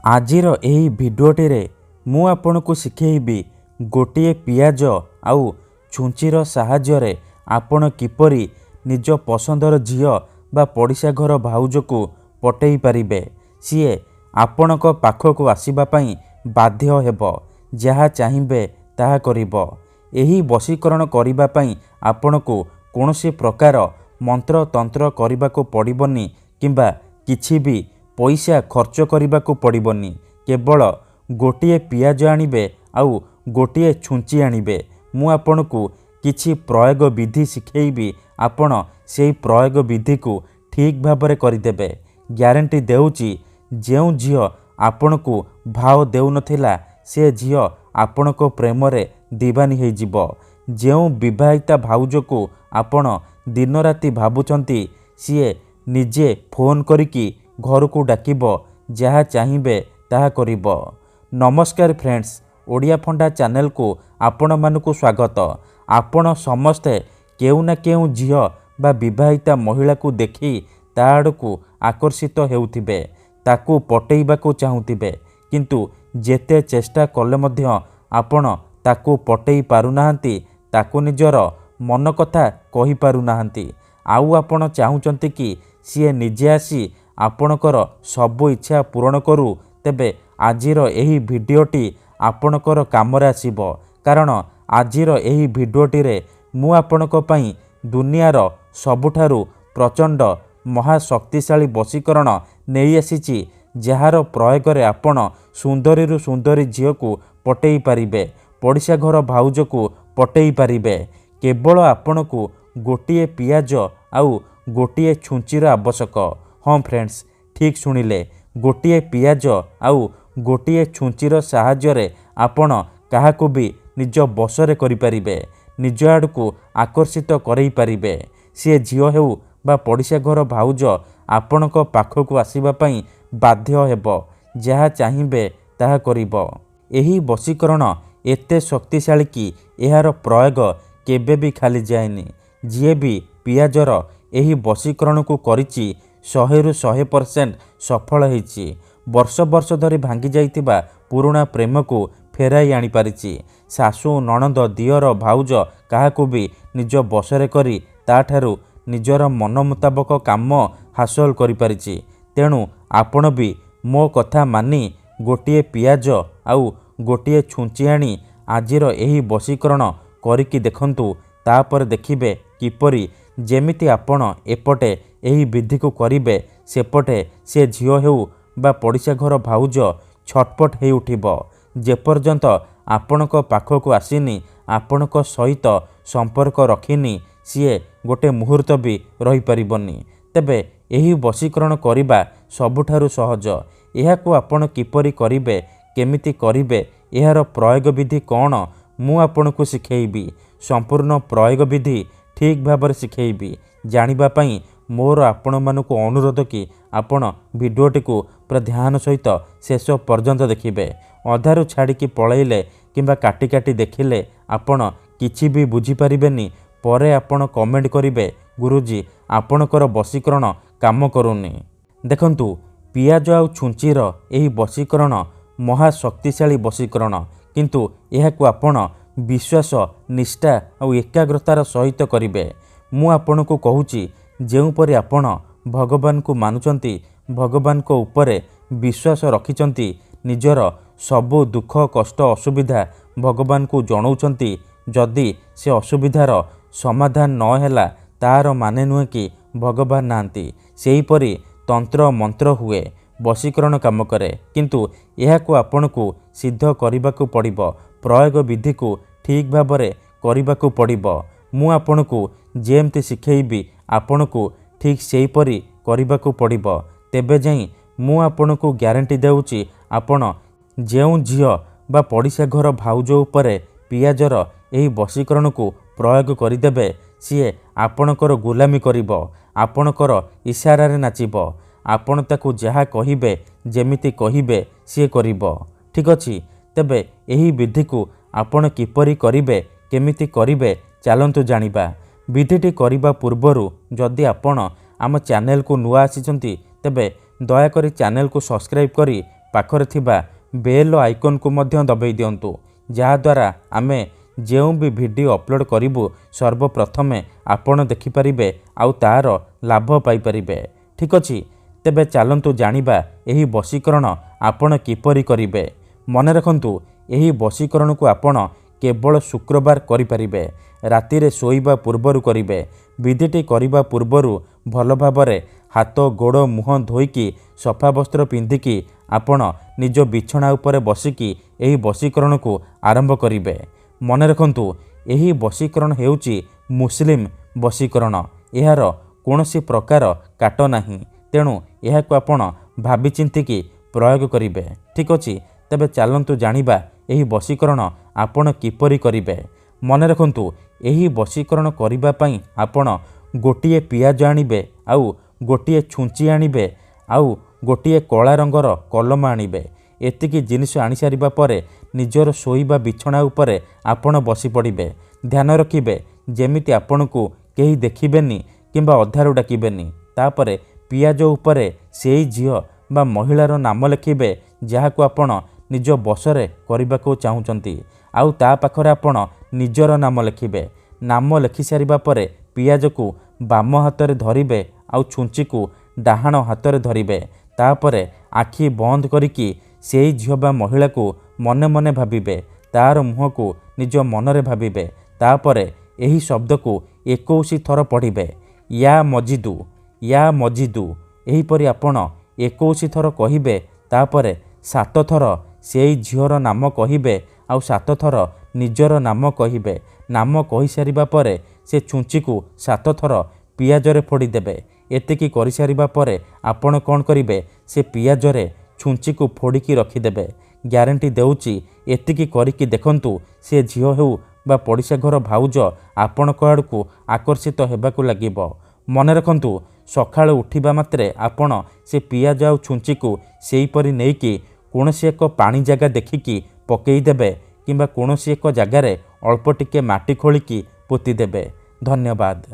आजिर एही भिडियोटी मु आपनकु शिखेइबी गोटे पियाज आउ छुंचीर साहाय्य आपण किपरि निज पसंदर झियो बा पड़िशा घर भाउज को पटेई पारिबे। सीए आपणक पाखक आसीबा पई बाध्य हेबो, जहा चाहिबे ताहा करिबो। एही वशीकरण करिबा पई आपणकु कोनोसी प्रकार मंत्र तंत्र करिबाको पड़िबनी किंबा किछि भी पैसा खर्च करिबाको पड़िबनी। केवल गोटे पियाज आनिबे आउ गोटे छुंची आनिबे। मु आपणकु किछि प्रयोग विधि शिखेइबी, आपण सेही प्रयोग विधि को ठीक भाबरे करिदेबे। ग्यारंटी देउची जेउ झियो आपणकु भाव देउ नथिला से झियो आपणको प्रेम रे दीवानी हे जिवो। जेउ विवाहिता भाउज को आपण दिन राति भाबुचंती सीए निजे फोन करिकी घर को डाकिबो, जहा चाहिबे ताहा करिबो। नमस्कार फ्रेंड्स, ओडिया फंडा चैनल को आपण मानकु स्वागत। आपण समस्ते केउ ना केउ झियो बा विवाहिता महिला को देखी ता आड़कू आकर्षित हेउथिबे, ताकू पटेइबाकू चाहुथिबे, किंतु जेते चेष्टा कले मध्य आपण ताकू पटेई पारुनाहांती, ताकू निजर मन कथा कहि पारुनाहांती। आउ आपण चाहुचंती कि सीए निजे आसी आपणकर सबु इच्छा पूरण करू, तेबे आजिर एही भिडियोटी आपणकर कामरे आसीबो। कारण आजिर एही भिडियोटी रे मु आपणक पई दुनियार सबुठारु प्रचंड महाशक्तिशाली वशीकरण नेई आसीची, जहार प्रयोग रे आपण सुंदरीरु सुंदरी झियो को पटेई पारिबे, पड़िशा घर भाउज को पटेई पारिबे। केवल आपणकु गोटे पियाज आउ गोटे छुंचीर आवश्यक। हाँ फ्रेंड्स, ठीक शुणिले, गोटे पियाज आउ गोटे छुंचीर साहाय्य आपण काहाकु भी निज बसरे करि पारिबे, निज आड़कू आकर्षित करई पारिबे। सी झियो हेउ बा पड़िशा घर भाउज आपणक पाखकु आसीबा पई बाध्य हेबो, जहा चाहिबे ताहा करिबो। एही वशीकरण एते शक्तिशाली कि एहार प्रयोग केबे भी खाली जाएनी। जिए भी पियाजर एही वशीकरण को करिछि 100% सफल होइछि। वर्ष वर्ष धरी भांगी जाइतिबा पुराणा प्रेम को फेराई आनी पारिछि। सासु नणंद दियर भाउज काहाकु भी निज बसरे करी ताठारु निजर मन मुताबक काम हासिल करि पारिछि। तेणु आपण भी मो कथा मानी गोटे पियाज आउ गोटे छुंची आनी आजिर एही वशीकरण करिकी देखंतु, तापर देखिबे किपरि जेमिति आपण एपटे एही विधि को करिबे, सेपटे से झियो हेउ बा पड़िशा घर भाउज छटपट हे उठिबो। जेपर्यंत आपणक पाखक आसीनी, आपणक सहित संपर्क रखिनी, सीए गोटे मुहूर्त भी रही परिबनी। तेबे एही वशीकरण करिबा सबुठारु सहज। एहाकू आपण किपरि करिबे, केमिति करिबे, एहार प्रयोग विधि कौन, मु आपणकू शिखेइबी। संपूर्ण प्रयोग विधि ठीक भाबरे शिखेइबी। जानिबा पई मोर आपण मानकू अनुरोध कि आपण भिडियोटी को पूरा ध्यान सहित शेष पर्यंत देखिबे। अधारु छाड़िकी पळैले किंबा काटी काटी देखिले आपण किछि भी बुझी पारिबेनी। परे आपण कमेंट करिबे, गुरुजी आपणकर वशीकरण काम करूनी। देखंतु, पियाज आउ छुंचीर एही वशीकरण महाशक्तिशाली वशीकरण, किंतु एहाकू आपण विश्वास, निष्ठा और एकाग्रतार सहित करिबे। मु आपणकू कहूची, जेउपरि आपण भगवान को मानुचंती, भगवान को उपरे विश्वास रखिचंती, निजर सबु दुख कष्ट असुविधा भगवान को जणाउचंती, जदि से असुविधार समाधान न हैला तार माने नुहे कि भगवान नांती। सेहीपरि तंत्र मंत्र हुए, वशीकरण काम करे, किंतु एहाकू आपणकू सिद्ध करिबाकू पड़िबो। प्रयोग विधि को ठीक भाबरे करिबाकू पड़िबो। मु आपणकू जेमति शिखेइबी, आपणकू ठीक सेहीपरि करिबाकू पड़िबो। तेबे जाई मु आपणकू ग्यारंटी देउची, आपण जेउ झियो बा पड़िशा घर भाउज उपरे पियाजर एही वशीकरण को प्रयोग करिदेबे, सीए आपणकर गुलामी करिबो, आपणकर इशारा रे नाचिबो। आपण ताकू जहा कहिबे, जेमिति कहिबे सीए करिबो। ठीक अछि, तेबे एही विधि को आपण किपरि करिबे, केमिति करिबे, चलंतु जानिबा। विधिटी करिबा पूर्वरु जदि आपण आम चैनल को नुआ आसीचंती, तेबे दयाकरी चैनल को सब्सक्राइब करी पाखरे थिबा बेल आइकन को मध्य दबाई दियंतु जहाद्वारा आमे जेउ भी वीडियो अपलोड करिबु सर्वप्रथमे आपण देखिपारिबे आउ तार लाभ पाइपारिबे। ठीक अछि, तेबे चलंतु जानिबा एही वशीकरण आपण किपरि करिबे। मन रखंतु एही वशीकरण को आपण केवल शुक्रवार करिपारिबे। राति रे सोइबा पूर्वरु करिबे। विधिटी करिबा पूर्वरु भल भाबरे हाथ गोड़ मुह धोईकी सफा वस्त्र पिंधिकी आपण निज बिछଣା उपरे बसिकी एही वशीकरण को आरंभ करिबे। मन रखंतु एही वशीकरण हेउची मुस्लिम वशीकरण। एहार कोनोसी प्रकार काट नाही, तेणु एहाको आपण भाबी चिंतिकी प्रयोग करिबे। ठीक अछि, तेबे चलंतु जानिबा एही वशीकरण आपण किपरि करिबे। मन रखंतु एही वशीकरण करिबा पई आपण गोटिए पियाज आनिबे, आउ गोटिए छुंची आनिबे, आउ गोटिए कला रंगर कलम आनिबे। एतिकी जिनिस आनी सारिबा परे निजर सोइबा बिछଣା उपरे आपण बसी पड़िबे। ध्यान रखिबे जेमिति आपणकु केही देखिबेनी किंबा अधारु डाकिबेनी। तापरे पियाज उपरे सेई झियो बा महिलार नाम लिखिबे जहाकु आपण निज बसरे करिबाकु चाहुचंती। आउ ता पाखरे आपण निजर नाम लिखिबे। नाम लिखि सारिबा परे पियाज को बाम हाथ रे धरिबे, आउ छुंची को डाहाण हाथ रे धरिबे। तापरे आखि बंद करिकी सेई झियो बा महिला को मने मने भाबिबे। तार मुह को निज मनरे भाबिबे। तापरे एही शब्द को 21 थर पढ़िबे, या मजिदु, या मजिदु। एहीपरि आपण 21 थर कहिबे। तापरे 7 थर सेई झियोर नाम कहिबे, आउ 7 थर निजर नाम कहिबे। नाम कहि सारिबा परे से छुंची को 7 थर पियाज रे फोड़ी देबे। एतिकी करि सारिबा परे आपण कोन करिबे, से पियाज रे छुंची को फोड़िकी रखिदेबे। ग्यारंटी देउची एतिकी करिकी देखंतु से झियो हेउ बा पड़िशा घर भाउज आपणक आड़कू आकर्षित हेबाकू लागिबो। मन रखंतु सकाळ उठिबा मात्रे आपण से पियाज आउ छुंची को सेहीपरि नेइकी कोनोसी एक पानी जगह देखिकी पकेई देबे, किंबा कोनोसी एक जगार अल्प टिके माटी खोलिकी पोती देबे। धन्यवाद।